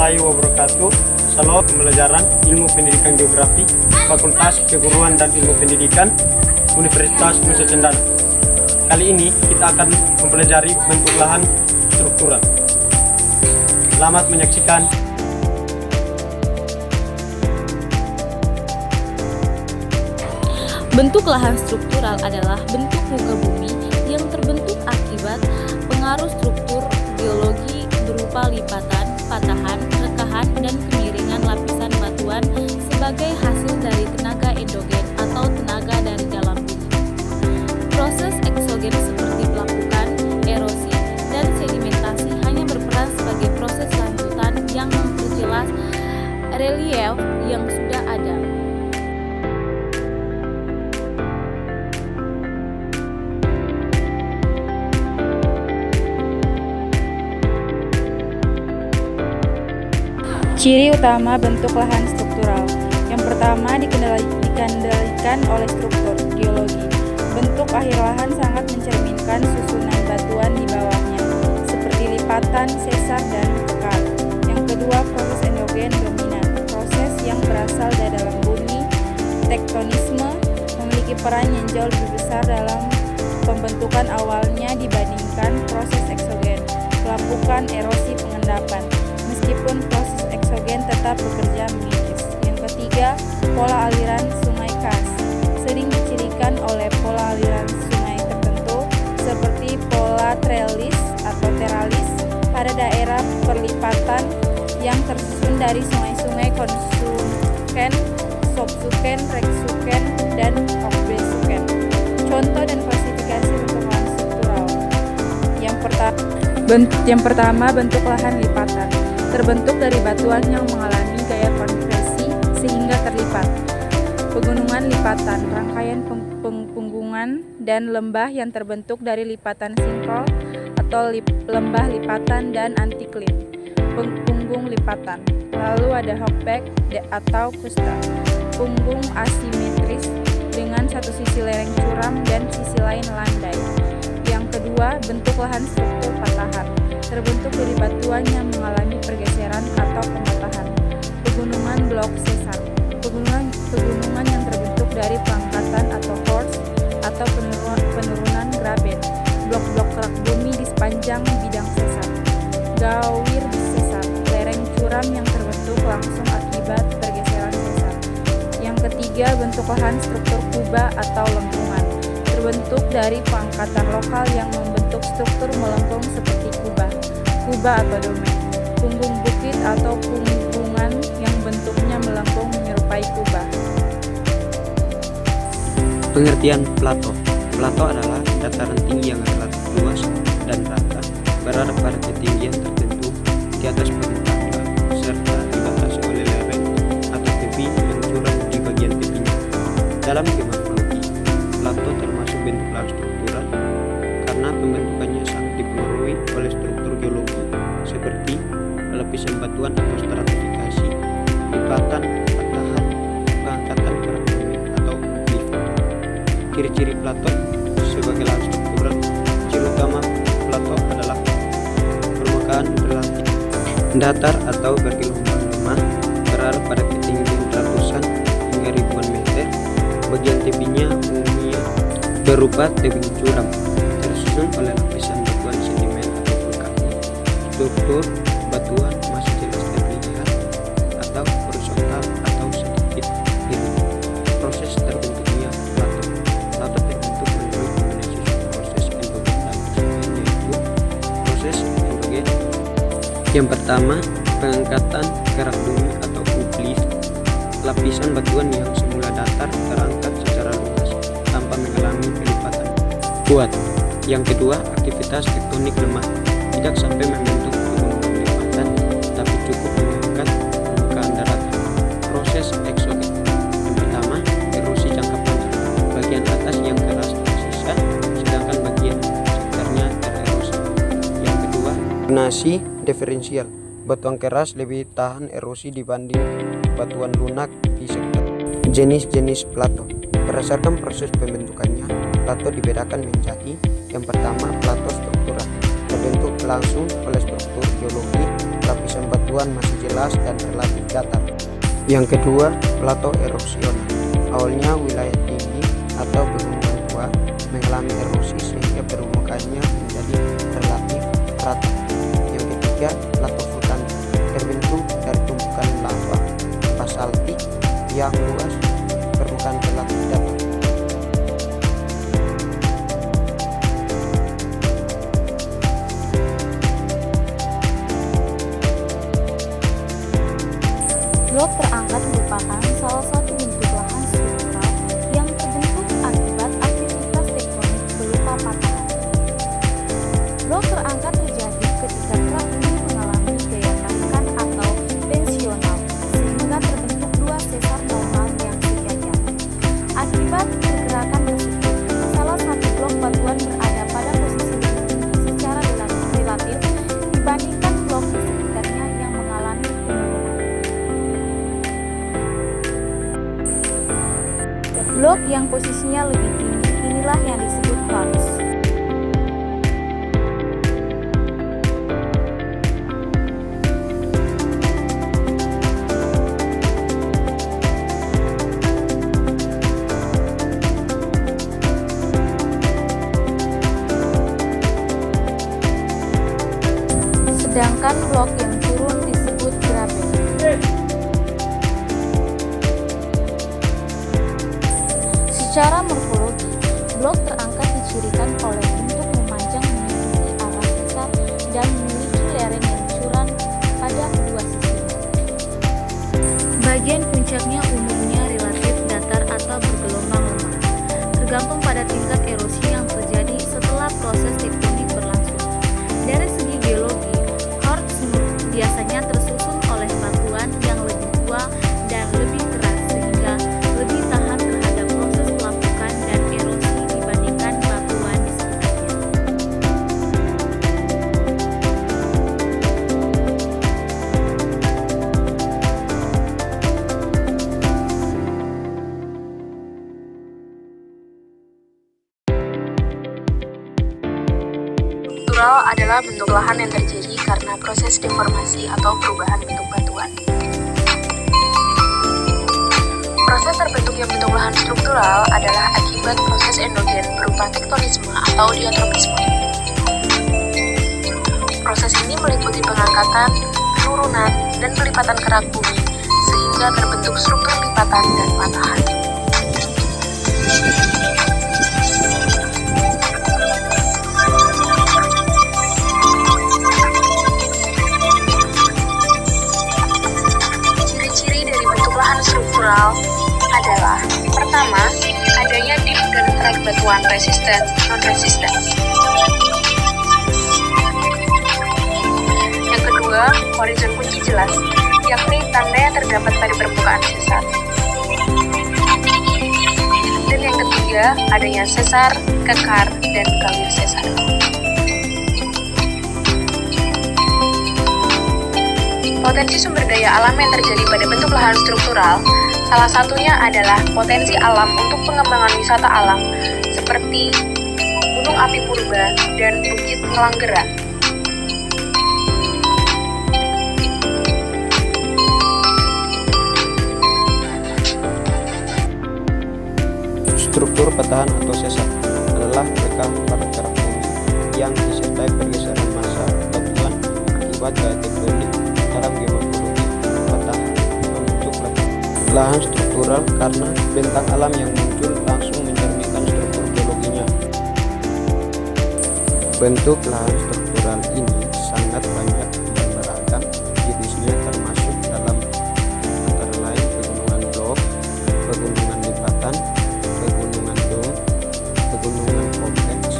warahmatullahi wabarakatuh. Salam pembelajaran Ilmu Pendidikan Geografi, Fakultas Keguruan dan Ilmu Pendidikan, Universitas Nusa Cendana. Kali ini kita akan mempelajari bentuk lahan struktural. Selamat menyaksikan. Bentuk lahan struktural adalah bentuk muka bumi yang terbentuk akibat pengaruh struktur geologi berupa lipatan, patahan, rekahan, dan kemiringan lapisan batuan sebagai hasil dari tenaga endogen atau tenaga dari dalam bumi. Proses eksogen seperti pelapukan, erosi, dan sedimentasi hanya berperan sebagai proses lanjutan yang memperjelas relief yang sudah ada. Ciri utama bentuk lahan struktural. Yang pertama, dikendalikan oleh struktur geologi. Bentuk akhir lahan sangat mencerminkan susunan batuan di bawahnya, seperti lipatan, sesar, dan kekal. Yang kedua, proses endogen dominan. Proses yang berasal dari dalam bumi, tektonisme, memiliki peran yang jauh lebih besar dalam pembentukan awalnya dibandingkan proses eksogen, pelapukan, erosi, pengendapan. Meskipun proses eksogen tetap bekerja menipis. Yang ketiga, pola aliran sungai kas. Sering dicirikan oleh pola aliran sungai tertentu seperti pola trellis atau teralis pada daerah perlipatan yang tersusun dari sungai-sungai Konsuken, Sopsuken, Reksuken, dan Okbesuken. Contoh dan klasifikasi bentuk lahan struktural. Yang pertama, bentuk lahan lipatan. Terbentuk dari batuan yang mengalami gaya konversi sehingga terlipat. Pegunungan lipatan, rangkaian punggungan dan lembah yang terbentuk dari lipatan sinkhole atau lembah lipatan dan antikline. Punggung lipatan. Lalu ada hopback atau kusta, punggung asimetris dengan satu sisi lereng curam dan sisi lain landai. Yang kedua, bentuk lahan struktur patahan. Terbentuk dari batuan yang mengalami pergeseran atau pematahan. Pegunungan blok sesar. Pegunungan yang terbentuk dari pengangkatan atau horst atau penurunan graben. Blok-blok kerak bumi di sepanjang bidang sesar. Gawir sesar. Lereng curam yang terbentuk langsung akibat pergeseran sesar. Yang ketiga, bentuk lahan struktur kuba atau lengkungan. Terbentuk dari pengangkatan lokal yang membentuk struktur melengkung seperti kuba atau dome. Punggung bukit atau punggungan yang bentuknya melengkung menyerupai kuba. Pengertian plato. Plato adalah dataran tinggi yang relatif luas dan rata, berada pada ketinggian tertentu di atas permukaan serta dibatasi oleh lereng atau tebing yang curam di bagian tepinya. Dalam geomorfologi, plato termasuk bentuk lahan struktural karena pembentukannya sangat dipengaruhi oleh struktur geologi seperti lapisan batuan atau stratifikasi, lipatan, patahan, pengangkatan kerak bumi atau lifter. Ciri-ciri plato sebagai lahan struktural. Ciri utama plato adalah permukaan relatif datar atau bergelombang lemah, berada pada ketinggian ratusan hingga ribuan meter. Bagian tebingnya umumnya berupa tebing curam, tersusun oleh lapisan batuan sedimen atau vulkanik. Struktur batuan masih jelas terlihat atau horizontal atau sedikit miring. Proses terbentuknya plato. Plato terbentuk melalui kombinasi proses endogen dan eksogen, yaitu proses endogen. Yang pertama, pengangkatan kerak bumi atau uplift. Lapisan batuan yang semula datar terangkat secara luas tanpa mengalami kelipatan kuat. Yang kedua, aktivitas tektonik lemah, tidak sampai membentuk pegunungan lipatan, tapi cukup mengangkat permukaan daratan. Proses eksogen. Yang pertama, erosi jangka panjang. Bagian atas yang keras tersisa, sedangkan bagian sekitarnya tererosi. Yang kedua, drenasi diferensial. Batuan keras lebih tahan erosi dibanding batuan lunak di sekitar. Jenis-jenis plato. Berdasarkan proses pembentukannya, plato dibedakan menjadi: yang pertama, plato struktural, terbentuk langsung oleh struktur geologi, lapisan batuan masih jelas dan relatif datar. Yang kedua, plato erosional. Awalnya wilayah tinggi atau pegunungan tua mengalami erosi sehingga permukaannya menjadi relatif rata. Yang ketiga, plato vulkanik terbentuk dari tumpukan lava basaltik yang luas, permukaan relatif datar. Blok terangkat merupakan salah satu bentuk lahan struktural yang terbentuk akibat aktivitas tektonik berupa patahan. Blok terangkat terjadi ketika kerak bumi mengalami gaya tarikan atau tensional, sehingga terbentuk dua sesar normal yang sejajar. Akibat pergerakan tersebut, salah satu blok batuan berada pada posisi lebih tinggi secara relatif dibandingkan blok di sekitarnya yang mengalami penurunan. Blok yang posisinya lebih tinggi inilah yang disebut quartz. Sedangkan blok yang turun disebut graben. Secara morfologi, blok terangkat dicirikan oleh bentuk memanjang mengikuti arah sesar dan memiliki lereng yang curam pada kedua sisinya. Bagian puncaknya umumnya relatif datar atau bergelombang lemah, tergantung pada tingkat erosi yang terjadi setelah proses tektonik berlangsung. Dari segi geologi, quartz biasanya tersusun oleh batuan yang lebih tua dan lebih keras sehingga lebih tahan terhadap proses pelapukan dan erosi dibandingkan batuan di sekitarnya. Struktural adalah bentuk lahan yang terjadi karena proses deformasi atau perubahan bentuk batuan. Proses terbentuknya bentuk lahan struktural adalah akibat proses endogen berupa tektonisme atau diatropisme. Proses ini meliputi pengangkatan, penurunan, dan pelipatan kerak bumi sehingga terbentuk struktur lipatan dan patahan. Struktural adalah pertama, adanya dip dan trek batuan resisten non-resisten. Yang kedua, horizon kunci jelas, yakni tanda yang terdapat pada permukaan sesar. Dan yang ketiga, adanya sesar, kekar, dan galir sesar. Potensi sumber daya alam yang terjadi pada bentuk lahan struktural, salah satunya adalah potensi alam untuk pengembangan wisata alam, seperti Gunung Api Purba dan Bukit Ngelanggeran. Struktur patahan atau sesar adalah rekam pada kerak bumi yang disertai pergeseran massa batuan akibat gaya tektonik. Dalam geomorfologi, patahan membentuk lahan struktural karena bentang alam yang muncul langsung mencerminkan struktur geologinya. Bentuk lahan struktural ini sangat banyak dan beragam jenisnya, termasuk dalam antara lain pegunungan blok, pegunungan lipatan, pegunungan dom, pegunungan kompleks,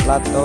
plato,